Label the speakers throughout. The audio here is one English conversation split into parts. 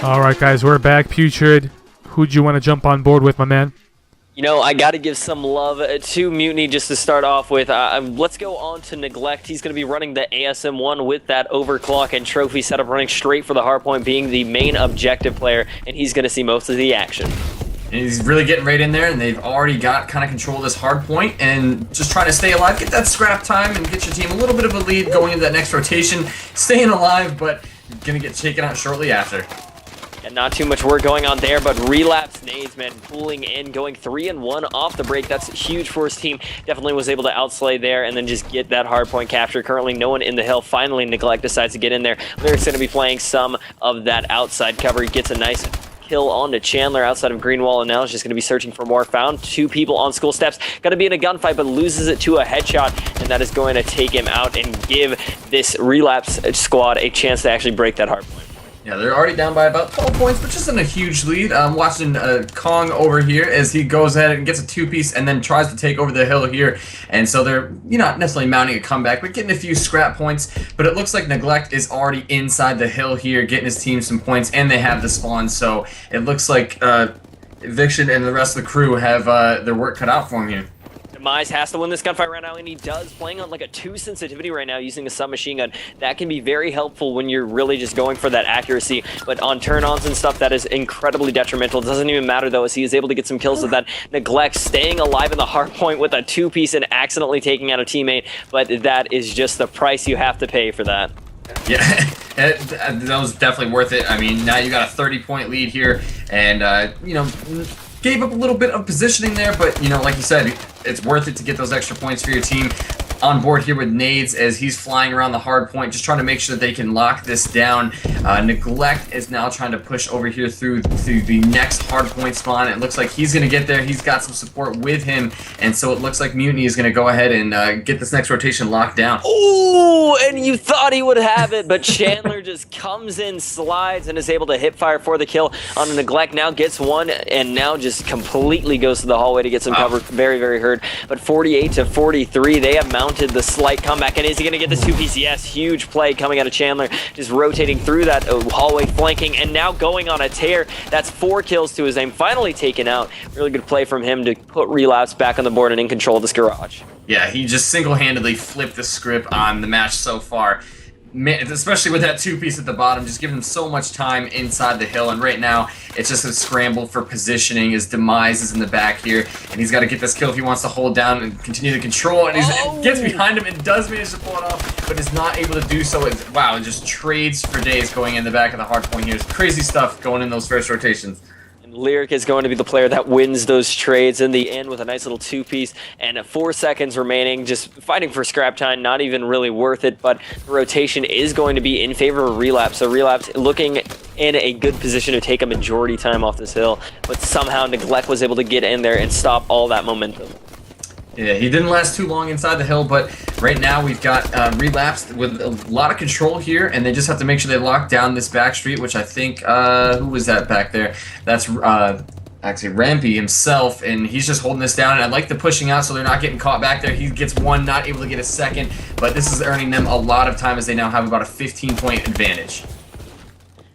Speaker 1: All right, guys, we're back. Putrid, who'd you want to jump on board with, my man?
Speaker 2: You know, I got to give some love to Mutiny just to start off with. Let's go on to Neglect. He's going to be running the ASM1 with that overclock and trophy setup, running straight for the hardpoint, being the main objective player, and he's going to see most of the action.
Speaker 3: And he's really getting right in there, and they've already got kind of control of this hard point, and just trying to stay alive, get that scrap time, and get your team a little bit of a lead going into that next rotation. Staying alive, but going to get taken out shortly after.
Speaker 2: And not too much work going on there, but relapse nades, man, pulling in, going 3-1 off the break. That's huge for his team. Definitely was able to outslay there and then just get that hard point capture. Currently, no one in the hill. Finally, Neglect decides to get in there. Lyric's going to be playing some of that outside cover. He gets a nice kill onto Chandler outside of green wall, and now is just going to be searching for more. Found two people on school steps. Going to be in a gunfight, but loses it to a headshot, and that is going to take him out and give this relapse squad a chance to actually break that hard point.
Speaker 3: Yeah, they're already down by about 12 points, but just in a huge lead. I'm watching Kong over here as he goes ahead and gets a two-piece and then tries to take over the hill here. And so they're, not necessarily mounting a comeback, but getting a few scrap points. But it looks like Neglect is already inside the hill here, getting his team some points, and they have the spawn. So it looks like Eviction and the rest of the crew have their work cut out for him here.
Speaker 2: Demise has to win this gunfight right now, and he does, playing on like a 2 sensitivity right now using a submachine gun. That can be very helpful when you're really just going for that accuracy, but on turn-ons and stuff, that is incredibly detrimental. It doesn't even matter, though, as he is able to get some kills with that. Neglect staying alive in the hard point with a two-piece and accidentally taking out a teammate, but that is just the price you have to pay for that.
Speaker 3: Yeah, that was definitely worth it. I mean, now you got a 30-point lead here, and, gave up a little bit of positioning there, but, like you said, it's worth it to get those extra points for your team. On board here with nades as he's flying around the hard point, just trying to make sure that they can lock this down. Neglect is now trying to push over here through the next hard point spawn. It looks like he's going to get there. He's got some support with him, and so it looks like Mutiny is going to go ahead and get this next rotation locked down.
Speaker 2: Ooh, and you thought he would have it, but Chandler just comes in, slides, and is able to hip fire for the kill on the Neglect. Now gets one, and now just completely goes to the hallway to get some cover. Very, very hurt. But 48-43, they have mounted the slight comeback, and is he going to get this two-piece? Yes, huge play coming out of Chandler, just rotating through that hallway, flanking, and now going on a tear. That's 4 kills to his name, finally taken out. Really good play from him to put Relapse back on the board and in control of this garage.
Speaker 3: Yeah, he just single-handedly flipped the script on the match so far. Man, especially with that two-piece at the bottom, just giving him so much time inside the hill, and right now it's just a scramble for positioning. His Demise is in the back here, and he's got to get this kill if he wants to hold down and continue to control, and he gets behind him and does manage to pull it off, but is not able to do so. Wow, just trades for days going in the back of the hard point here. It's crazy stuff going in those first rotations.
Speaker 2: Lyric is going to be the player that wins those trades in the end with a nice little two-piece, and 4 seconds remaining, just fighting for scrap time, not even really worth it, but the rotation is going to be in favor of Relapse. So Relapse looking in a good position to take a majority time off this hill, but somehow Neglect was able to get in there and stop all that momentum.
Speaker 3: Yeah, he didn't last too long inside the hill, but right now we've got Relapse with a lot of control here, and they just have to make sure they lock down this back street, which I think, who was that back there? That's actually Rampy himself, and he's just holding this down, and I like the pushing out so they're not getting caught back there. He gets one, not able to get a second, but this is earning them a lot of time as they now have about a 15-point advantage.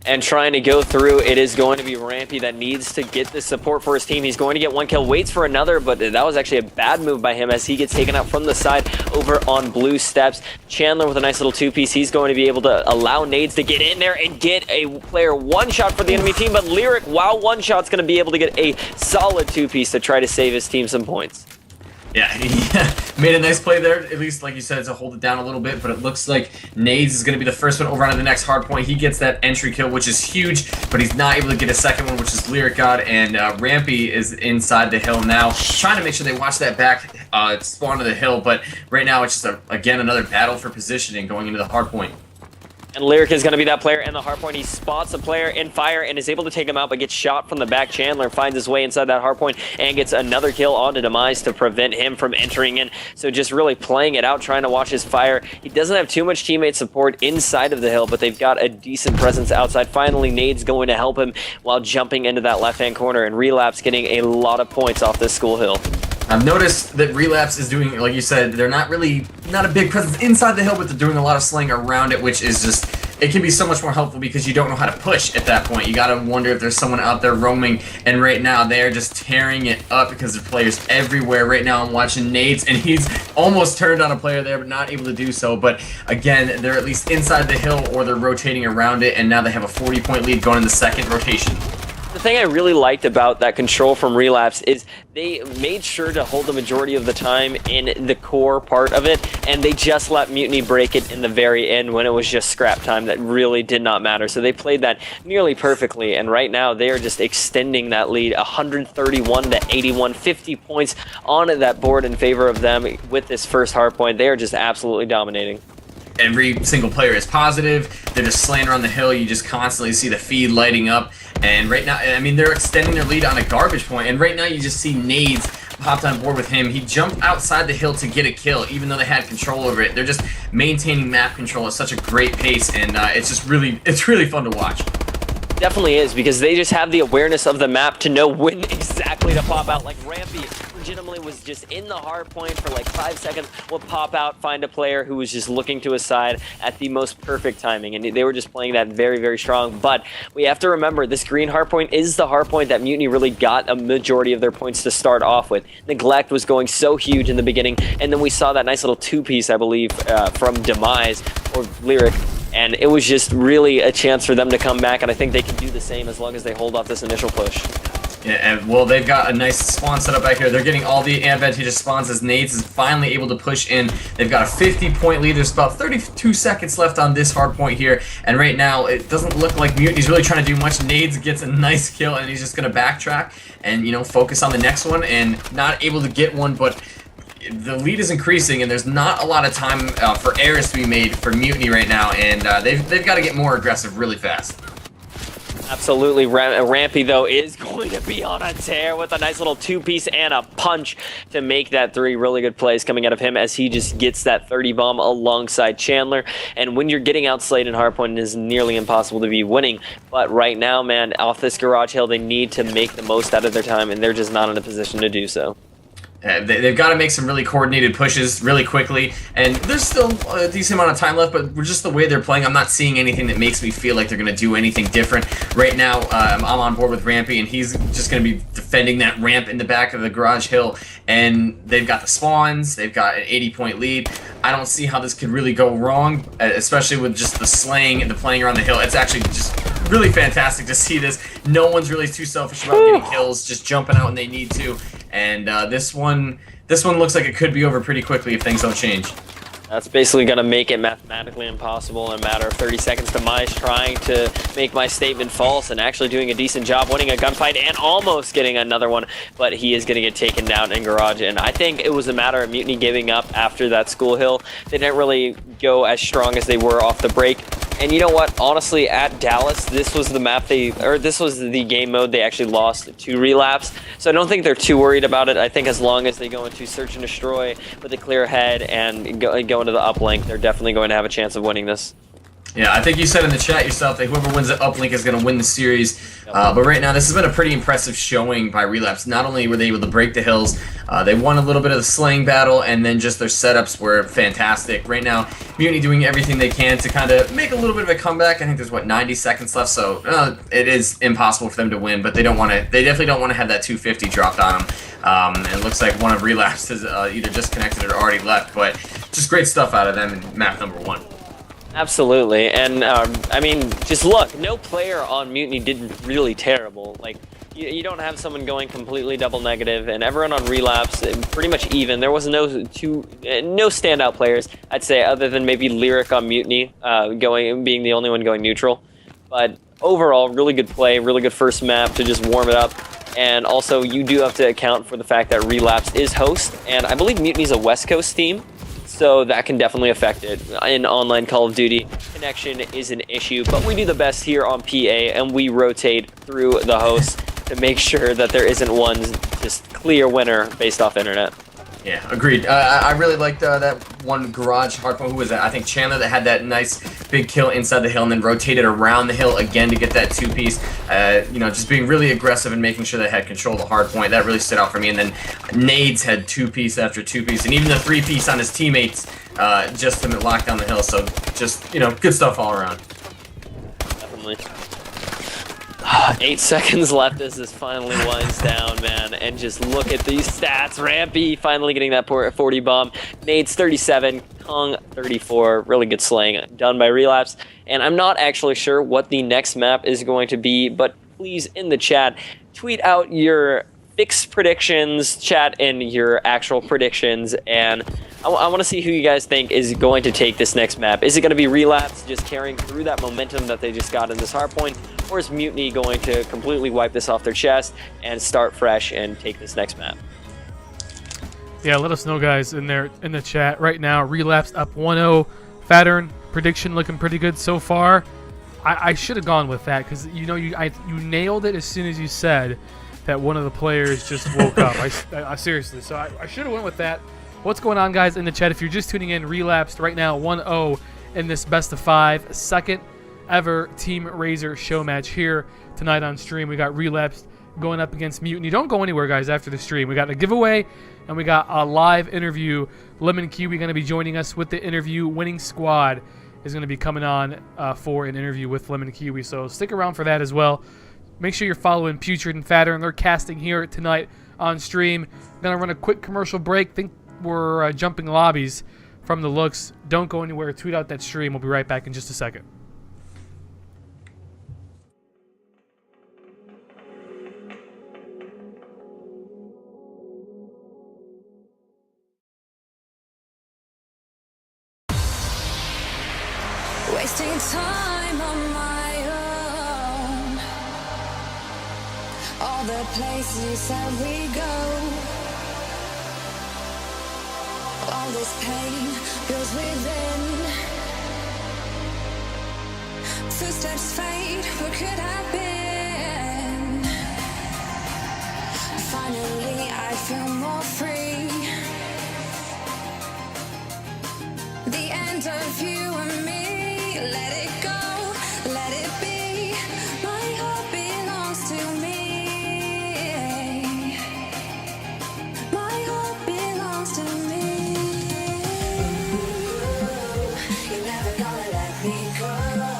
Speaker 2: And trying to go through, it is going to be Rampy that needs to get the support for his team. He's going to get 1 kill, waits for another, but that was actually a bad move by him as he gets taken out from the side over on blue steps. Chandler with a nice little two-piece. He's going to be able to allow nades to get in there and get a player one-shot for the enemy team, but Lyric, while one-shot's going to be able to get a solid two-piece to try to save his team some points.
Speaker 3: Yeah, he made a nice play there, at least, like you said, to hold it down a little bit, but it looks like Nades is going to be the first one over onto the next hard point. He gets that entry kill, which is huge, but he's not able to get a second one, which is Lyric God, and Rampy is inside the hill now, trying to make sure they watch that back spawn to the hill, but right now it's just, again, another battle for positioning going into the hard point.
Speaker 2: And Lyric is going to be that player in the hardpoint. He spots a player in fire and is able to take him out, but gets shot from the back. Chandler finds his way inside that hardpoint and gets another kill onto Demise to prevent him from entering in. So just really playing it out, trying to watch his fire. He doesn't have too much teammate support inside of the hill, but they've got a decent presence outside. Finally, Nade's going to help him while jumping into that left-hand corner, and Relapse getting a lot of points off this school hill.
Speaker 3: I've noticed that Relapse is doing, like you said, they're not a big presence inside the hill, but they're doing a lot of slaying around it, which is just it can be so much more helpful because you don't know how to push at that point. You gotta wonder if there's someone out there roaming, and right now they're just tearing it up because there are players everywhere. Right now I'm watching Nades, and he's almost turned on a player there, but not able to do so. But again, they're at least inside the hill, or they're rotating around it, and now they have a 40-point lead going in the second rotation.
Speaker 2: The thing I really liked about that control from Relapse is they made sure to hold the majority of the time in the core part of it, and they just let Mutiny break it in the very end when it was just scrap time that really did not matter. So they played that nearly perfectly, and right now they are just extending that lead 131 to 81, 50 points on that board in favor of them with this first hardpoint. They are just absolutely dominating.
Speaker 3: Every single player is positive. They're just slaying around the hill. You just constantly see the feed lighting up. And right now, I mean, they're extending their lead on a garbage point. And right now, you just see Nades popped on board with him. He jumped outside the hill to get a kill, even though they had control over it. They're just maintaining map control at such a great pace, and it's really fun to watch.
Speaker 2: Definitely is, because they just have the awareness of the map to know when exactly to pop out. Like Rampy legitimately was just in the hard point for like 5 seconds, will pop out, find a player who was just looking to his side at the most perfect timing, and they were just playing that very, very strong. But we have to remember, this green hard point is the hard point that Mutiny really got a majority of their points to start off with. Neglect was going so huge in the beginning, and then we saw that nice little two-piece, I believe, from Demise or Lyric. And it was just really a chance for them to come back, and I think they can do the same as long as they hold off this initial push.
Speaker 3: Yeah, and well, they've got a nice spawn set up back here. They're getting all the advantageous spawns as Nades is finally able to push in. They've got a 50-point lead. There's about 32 seconds left on this hard point here, and right now it doesn't look like Mutiny's really trying to do much. Nades gets a nice kill, and he's just going to backtrack and, you know, focus on the next one, and not able to get one, but the lead is increasing, and there's not a lot of time for errors to be made for Mutiny right now, and they've got to get more aggressive really fast.
Speaker 2: Absolutely. Rampy, though, is going to be on a tear with a nice little two-piece and a punch to make that 3 really good plays coming out of him as he just gets that 30 bomb alongside Chandler. And when you're getting outslayed in hardpoint, it is nearly impossible to be winning. But right now, man, off this garage hill, they need to make the most out of their time, and they're just not in a position to do so.
Speaker 3: They've got to make some really coordinated pushes really quickly, and there's still a decent amount of time left, but just the way they're playing, I'm not seeing anything that makes me feel like they're going to do anything different. Right now, I'm on board with Rampy, and he's just going to be defending that ramp in the back of the garage hill, and they've got the spawns, they've got an 80-point lead. I don't see how this could really go wrong, especially with just the slaying and the playing around the hill. It's actually just really fantastic to see this. No one's really too selfish about getting kills, just jumping out when they need to. And this one looks like it could be over pretty quickly if things don't change.
Speaker 2: That's basically going to make it mathematically impossible in a matter of 30 seconds. Demise trying to make my statement false and actually doing a decent job winning a gunfight and almost getting another one, but he is going to get taken down in garage. And I think it was a matter of Mutiny giving up after that school hill. They didn't really go as strong as they were off the break. And you know what? Honestly, at Dallas, this was the map this was the game mode they actually lost to Relapse. So I don't think they're too worried about it. I think as long as they go into search and destroy with a clear head and go into the uplink, they're definitely going to have a chance of winning this.
Speaker 3: Yeah, I think you said in the chat yourself that whoever wins the uplink is going to win the series. But right now, this has been a pretty impressive showing by Relapse. Not only were they able to break the hills, they won a little bit of the slaying battle, and then just their setups were fantastic. Right now, Mutiny doing everything they can to kind of make a little bit of a comeback. I think there's, 90 seconds left, so it is impossible for them to win, but they definitely don't want to have that 250 dropped on them. It looks like one of Relapse has either disconnected or already left, but just great stuff out of them in map number 1.
Speaker 2: Absolutely, and I mean, just look, no player on Mutiny did really terrible. Like, you don't have someone going completely double negative, and everyone on Relapse pretty much even. There was no standout players, I'd say, other than maybe Lyric on Mutiny being the only one going neutral. But overall, really good play, really good first map to just warm it up. And also, you do have to account for the fact that Relapse is host, and I believe Mutiny's a West Coast team. So that can definitely affect it. In online Call of Duty, connection is an issue, but we do the best here on PA, and we rotate through the host to make sure that there isn't one just clear winner based off internet.
Speaker 3: Yeah, agreed. I really liked that one garage hardpoint. Who was that? I think Chandler that had that nice big kill inside the hill and then rotated around the hill again to get that two-piece. Just being really aggressive and making sure they had control of the hardpoint. That really stood out for me. And then Nades had two-piece after two-piece, and even the three-piece on his teammates just to lock down the hill. So just, good stuff all around.
Speaker 2: definitely. 8 seconds left as this finally winds down, man. And just look at these stats. Rampy finally getting that 40 bomb. Nade's 37, Kong 34. Really good slaying done by Relapse. And I'm not actually sure what the next map is going to be, but please, in the chat, tweet out your fixed predictions, chat in your actual predictions, and I want to see who you guys think is going to take this next map. Is it going to be Relapse just carrying through that momentum that they just got in this hardpoint, or is Mutiny going to completely wipe this off their chest and start fresh and take this next map?
Speaker 1: Yeah, let us know, guys, in the chat right now. Relapse up 1-0. Fattern prediction looking pretty good so far. I should have gone with that because you nailed it as soon as you said that one of the players just woke up. I seriously, so I should have went with that. What's going on, guys, in the chat? If you're just tuning in, Relapsed right now 1-0 in this best of 5, second ever Team Razor show match here tonight on stream. We got Relapsed going up against Mutiny. Don't go anywhere, guys, after the stream. We got a giveaway and we got a live interview. Lemon Kiwi going to be joining us with the interview. Winning Squad is going to be coming on for an interview with Lemon Kiwi, so stick around for that as well. Make sure you're following Putrid and Fattern. They're casting here tonight on stream. Gonna run a quick commercial break. Think we're jumping lobbies from the looks. Don't go anywhere. Tweet out that stream. We'll be right back in just a second.
Speaker 4: Wasting time on my own. All the places that we go. All this pain builds within. Footsteps fade, what could have been? Finally I feel more free. The end of you and me. Let it go, let it be. My heart belongs to me. My heart belongs to me. You're never gonna let me go.